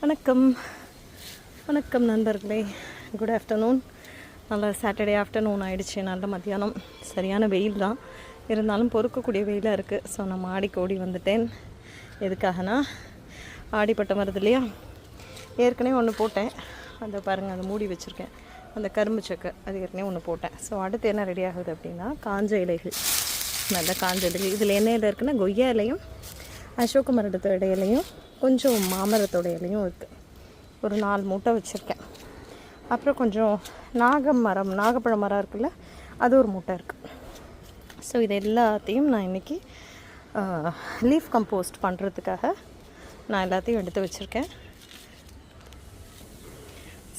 வணக்கம் வணக்கம் நண்பர்களே, குட் ஆஃப்டர்நூன். நல்ல சாட்டர்டே ஆஃப்டர்நூன் ஆகிடுச்சு. நல்ல மத்தியானம். சரியான வெயில் தான், இருந்தாலும் பொறுக்கக்கூடிய வெயிலாக இருக்குது. ஸோ நான் மாடிக்கு ஓடி வந்துட்டேன். எதுக்காகனா ஆடிப்பட்டம் வருது இல்லையா, ஏற்கனவே ஒன்று போட்டேன். அந்த பாருங்கள், அதை மூடி வச்சுருக்கேன். அந்த கரும்பு சக்கை அது ஏற்கனவே ஒன்று போட்டேன். ஸோ அடுத்து என்ன ரெடி ஆகுது அப்படின்னா, காஞ்ச இலைகள், நல்ல காஞ்ச இலைகள். இதில் என்ன இலை இருக்குன்னா, கொய்யா இலையும் அசோக மரத்தோட இலையும் கொஞ்சம் மாமரத்தோட இலையும் இருக்குது. ஒரு 4 மூட்டை வச்சுருக்கேன். அப்புறம் கொஞ்சம் நாகப்பழ மரம் இருக்குல்ல, அது ஒரு மூட்டை இருக்குது. ஸோ இது எல்லாத்தையும் நான் இன்றைக்கி லீஃப் கம்போஸ்ட் பண்ணுறதுக்காக நான் எல்லாத்தையும் எடுத்து வச்சுருக்கேன்.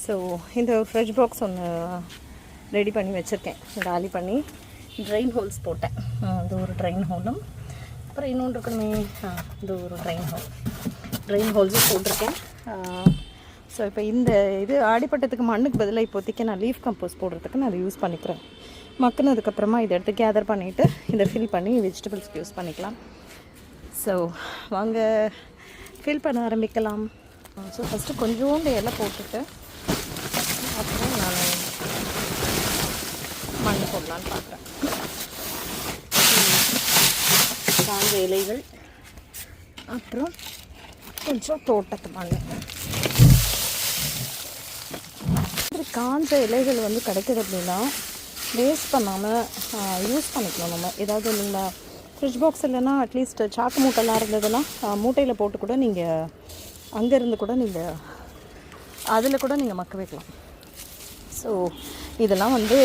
ஸோ இந்த ஃப்ரிட்ஜ் பாக்ஸ் ஒன்று ரெடி பண்ணி வச்சுருக்கேன். காலி பண்ணி ட்ரெயின் ஹோல்ஸ் போட்டேன். இது ஒரு ட்ரெயின் ஹோலும், அப்புறம் இன்னொன்று இருக்கணுமே, இது ஒரு ட்ரெயின் ஹோல்ஸும் போட்டிருக்கேன். ஸோ இப்போ இந்த இது ஆடிப்பட்டத்துக்கு மண்ணுக்கு பதிலாக இப்போதைக்கு நான் லீஃப் கம்போஸ்ட் போடுறதுக்கு நான் அதை யூஸ் பண்ணிக்கிறேன். மக்குனதுக்கப்புறமா இதை எடுத்து கேதர் பண்ணிவிட்டு இதை ஃபில் பண்ணி வெஜிடபிள்ஸ்க்கு யூஸ் பண்ணிக்கலாம். ஸோ வாங்க ஃபில் பண்ண ஆரம்பிக்கலாம். ஸோ ஃபஸ்ட்டு கொஞ்சோண்டு இலை போட்டுட்டு அப்புறம் நான் மண் போடலான்னு பார்க்குறேன். காஞ்ச இலைகள், அப்புறம் கொஞ்சம் தோட்டத்து மண். காஞ்ச இலைகள் வந்து கிடைக்கிது அப்படின்னா வேஸ்ட் பண்ணாமல் யூஸ் பண்ணிக்கணும். நம்ம ஏதாவது இல்லைங்களா, ஃப்ரிட்ஜ் பாக்ஸ் இல்லைன்னா அட்லீஸ்ட் சாக்கு மூட்டைலாம் இருந்ததுன்னா மூட்டையில் போட்டு கூட நீங்கள் அங்கேருந்து கூட நீங்கள் அதில் கூட நீங்கள் மக்க வைக்கலாம். ஸோ இதெல்லாம் வந்து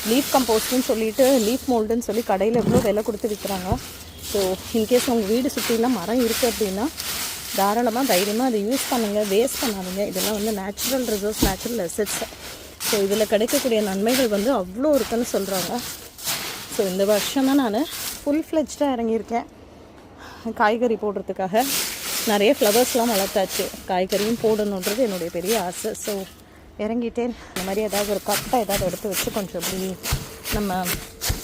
லீஃப் கம்போஸ்ட்னு சொல்லிட்டு, லீஃப் மோல்டுன்னு சொல்லி கடையில் எவ்வளோ விலை கொடுத்து விற்கிறாங்க. ஸோ இன்கேஸ் உங்கள் வீடு சுற்றிலாம் மரம் இருக்குது அப்படின்னா தாராளமாக தைரியமாக அதை யூஸ் பண்ணுங்கள், வேஸ்ட் பண்ணாதீங்க. இதெல்லாம் வந்து natural resource, natural assets. So இதில் கிடைக்கக்கூடிய நன்மைகள் வந்து அவ்வளோ இருக்குன்னு சொல்கிறாங்க. ஸோ இந்த வருஷம் தான் நான் ஃபுல் ஃப்ளெஜ்டாக இறங்கியிருக்கேன் காய்கறி போடுறதுக்காக. நிறைய ஃப்ளவர்ஸ்லாம் வளர்த்தாச்சு, காய்கறியும் போடணுன்றது என்னுடைய பெரிய ஆசை. ஸோ இறங்கிட்டேன். இந்த மாதிரி ஏதாவது ஒரு கட்டை ஏதாவது எடுத்து வச்சு கொஞ்சம் இப்படி நம்ம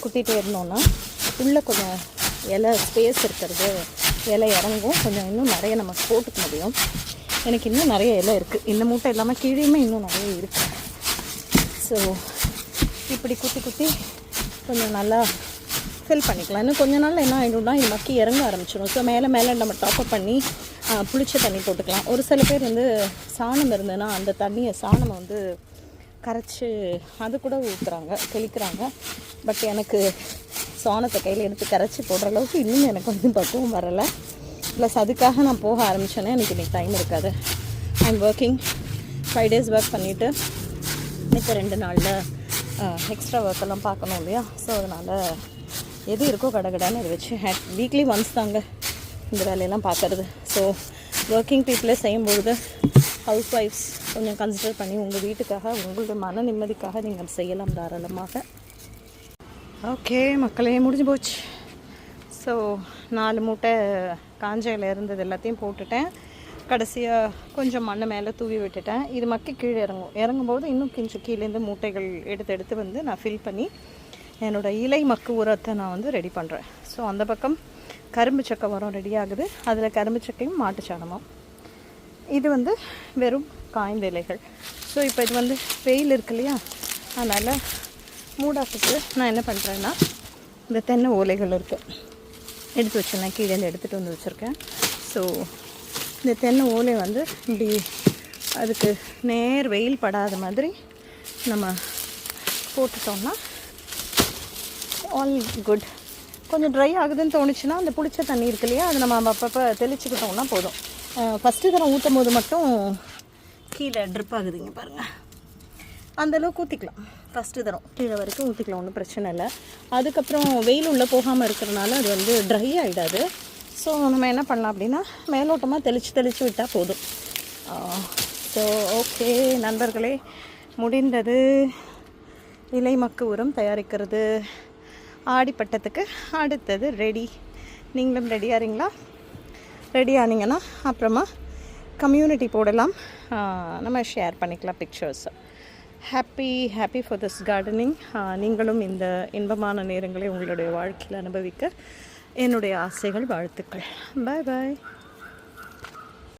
குத்திகிட்டே இருந்தோன்னா உள்ளே கொஞ்சம் இலை ஸ்பேஸ் இருக்கிறது, இலை இறங்கும், கொஞ்சம் இன்னும் நிறைய நம்ம போட்டுக்க முடியும். எனக்கு இன்னும் நிறைய இலை இருக்குது. இந்த மூட்டை இல்லாமல் கீழேயுமே இன்னும் நிறைய இருக்குது. ஸோ இப்படி குத்தி கொஞ்சம் நல்லா ஃபில் பண்ணிக்கலாம். இன்னும் கொஞ்ச நாள் என்ன ஆகிடும்னா இது மக்கி இறங்க ஆரம்பிச்சிடும். ஸோ மேலே நம்ம டாப்அப் பண்ணி புளிச்ச தண்ணி போட்டுக்கலாம். ஒரு சில பேர் வந்து சாணம் இருந்ததுன்னா அந்த தண்ணியை சாணம் வந்து கரைச்சி அது கூட ஊற்றுறாங்க, தெளிக்கிறாங்க. பட் எனக்கு சாணத்தை கையில் எடுத்து கரைச்சி போடுற அளவுக்கு இன்னும் எனக்கு வந்து பக்குவம் வரலை. ப்ளஸ் அதுக்காக நான் போக ஆரம்பித்தேன்னா எனக்கு இன்றைக்கி டைம் இருக்காது. I am working 5 days work பண்ணிவிட்டு மித்த 2 நாளில் எக்ஸ்ட்ரா ஒர்க்கெல்லாம் பார்க்கணும் இல்லையா. ஸோ அதனால் எது இருக்கோ கடகடான்னு அதை வச்சு வீக்லி ஒன்ஸ் தாங்க இந்த வேலையெல்லாம் பார்க்குறது. ஸோ ஒர்க்கிங் பீப்புளே செய்யும்பொழுது ஹவுஸ் ஒய்ஃப்ஸ் கொஞ்சம் கன்சிடர் பண்ணி உங்கள் வீட்டுக்காக, உங்களோட மன நிம்மதிக்காக நீங்கள் செய்யலாம் தாராளமாக. ஓகே மக்களே, முடிஞ்சு போச்சு. ஸோ 4 மூட்டை காஞ்ச இலை இருந்தது எல்லாத்தையும் போட்டுட்டேன். கடைசியாக கொஞ்சம் மண்ணை மேலே தூவி விட்டுட்டேன். இது மக்கி கீழே இறங்கும்போது இன்னும் கொஞ்சம் கீழேருந்து மூட்டைகள் எடுத்து வந்து நான் ஃபில் பண்ணி என்னோடய இலை மக்கு உரத்தை நான் வந்து ரெடி பண்ணுறேன். ஸோ அந்த பக்கம் கரும்பு சக்கை உரம் ரெடி ஆகுது. அதில் கரும்பு சக்கையும் மாட்டுச்சாணமும். இது வந்து வெறும் காய்ந்த இலைகள். ஸோ இப்போ இது வந்து வெயில் இருக்கு இல்லையா, அதனால் மூடாக்கு நான் என்ன பண்ணுறேன்னா, இந்த தென்னை ஓலைகள் இருக்குது எடுத்து வச்சுருந்தேன், கீழேருந்து எடுத்துகிட்டு வந்து வச்சுருக்கேன். ஸோ இந்த தென்னை ஓலை வந்து இப்படி அதுக்கு நேர் வெயில் படாத மாதிரி நம்ம போட்டுட்டோம்னா ஆல் குட். கொஞ்சம் ட்ரை ஆகுதுன்னு தோணுச்சுன்னா அந்த புளிச்ச தண்ணி இருக்கு இல்லையா, அதை நம்ம அப்பப்போ தெளிச்சுக்கிட்டோம்னா போதும். ஃபஸ்ட்டு தரம் ஊற்றும் போது மட்டும் கீழே ட்ரிப் ஆகுதுங்க பாருங்கள், அந்தளவுக்கு ஊற்றிக்கலாம். ஃபஸ்ட்டு தரம் கீழே வரைக்கும் ஊற்றிக்கலாம், ஒன்றும் பிரச்சனை இல்லை. அதுக்கப்புறம் வெயில் உள்ளே போகாமல் இருக்கிறனால அது வந்து ட்ரை ஆகிடாது. ஸோ நம்ம என்ன பண்ணலாம் அப்படின்னா, மேலோட்டமாக தெளித்து விட்டால் போதும். ஸோ ஓகே நண்பர்களே, முடிந்தது இலை மக்கு உரம் தயாரிக்கிறது. ஆடிப்பட்டத்துக்கு அடுத்தது ரெடி. நீங்களும் ரெடி ஆகிறீங்களா? ரெடி ஆனீங்கன்னா அப்புறமா கம்யூனிட்டி போடலாம், நம்ம ஷேர் பண்ணிக்கலாம் pictures. Happy for this gardening. நீங்களும் இந்த இன்பமான நேரங்களை உங்களுடைய வாழ்க்கையில் அனுபவிக்க என்னுடைய ஆசைகள், வாழ்த்துக்கள். பாய் பாய்.